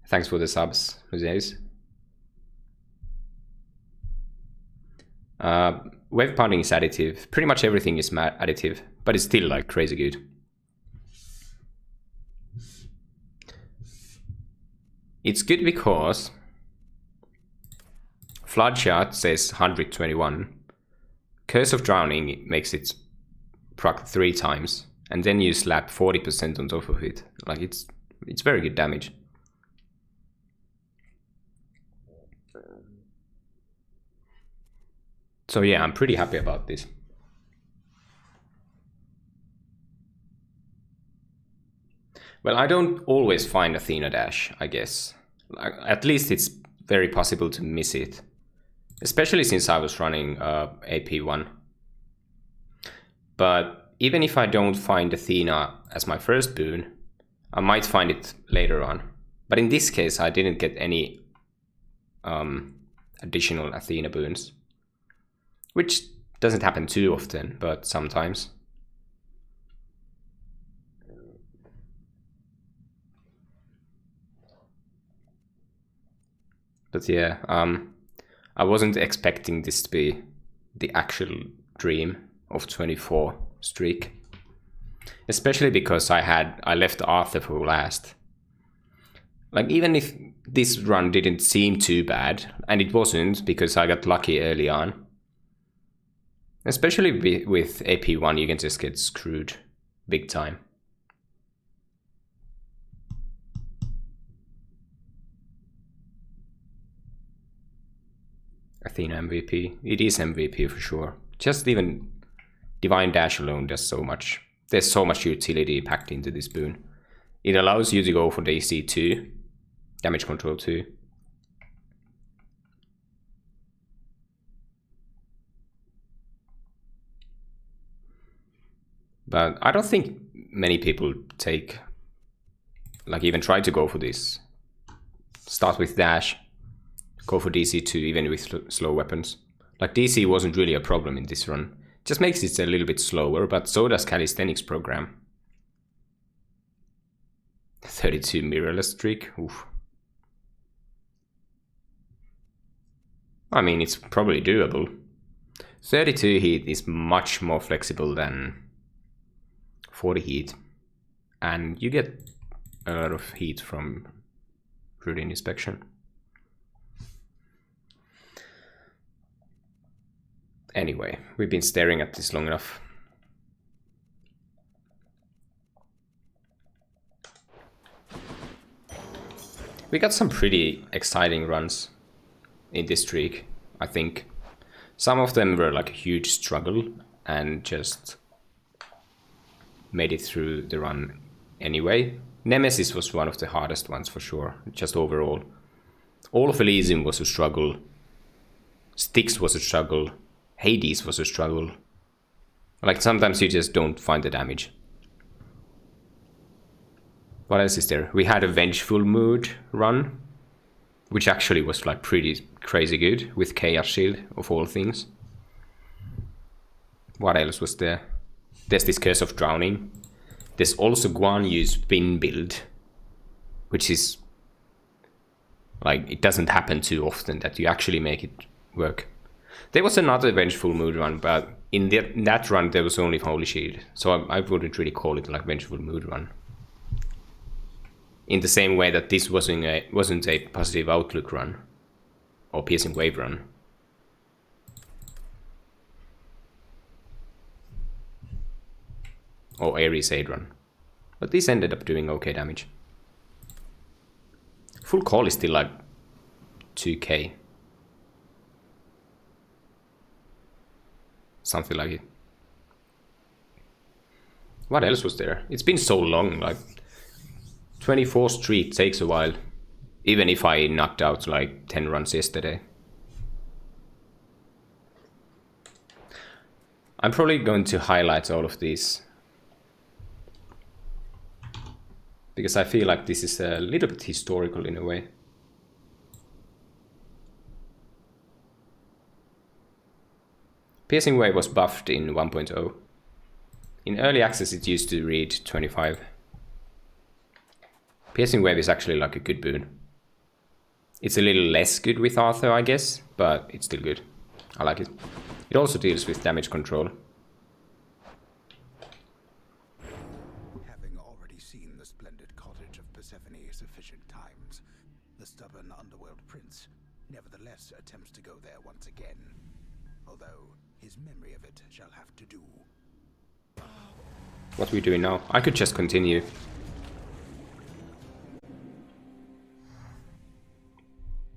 Thanks for the subs, Jose's. Wave pounding is additive. Pretty much everything is additive, but it's still like crazy good. It's good because Flood Shot says 121. Curse of Drowning makes it proc 3 times, and then you slap 40% on top of it. Like, it's very good damage. So yeah, I'm pretty happy about this. Well, I don't always find Athena Dash, I guess. At least it's very possible to miss it. Especially since I was running AP1. But even if I don't find Athena as my first boon, I might find it later on. But in this case, I didn't get any additional Athena boons. Which doesn't happen too often, but sometimes. But yeah, I wasn't expecting this to be the actual dream of 24 streak. Especially because I left Arthur for last. Like, even if this run didn't seem too bad, and it wasn't because I got lucky early on. Especially with AP1, you can just get screwed big time. Athena MVP. It is MVP for sure. Just even Divine Dash alone does so much. There's so much utility packed into this boon. It allows you to go for DC 2, damage control 2. But I don't think many people take, like, even try to go for this. Start with dash, go for DC 2 even with slow weapons. Like, DC wasn't really a problem in this run. Just makes it a little bit slower, but so does Calisthenics program. 32 mirrorless streak, oof. I mean, it's probably doable. 32 heat is much more flexible than 40 heat, and you get a lot of heat from routine inspection. Anyway, we've been staring at this long enough. We got some pretty exciting runs in this streak, I think. Some of them were like a huge struggle and just made it through the run anyway. Nemesis was one of the hardest ones for sure, just overall. All of Elysium was a struggle. Styx was a struggle. Hades was a struggle. Like, sometimes you just don't find the damage. What else is there? We had a Vengeful Mood run, which actually was like pretty crazy good with Chaos Shield of all things. What else was there? There's this Curse of Drowning. There's also Guan Yu's spin build, which is like, it doesn't happen too often that you actually make it work. There was another Vengeful Mood run, but in that run there was only Holy Shield, so I wouldn't really call it like Vengeful Mood run. In the same way that this wasn't a Positive Outlook run or Piercing Wave run. Or Ares Aid run. But this ended up doing okay damage. Full Call is still like 2k. Something like it. What else was there? It's been so long, like 24 Street takes a while. Even if I knocked out like 10 runs yesterday. I'm probably going to highlight all of these, because I feel like this is a little bit historical in a way. Piercing Wave was buffed in 1.0. In early access it used to read 25. Piercing Wave is actually like a good boon. It's a little less good with Arthur, I guess, but it's still good. I like it. It also deals with damage control. Having already seen the splendid cottage of Persephone sufficient times, the stubborn underworld prince nevertheless attempts to go there once again. Although his memory of it shall have to do. What are we doing now? I could just continue.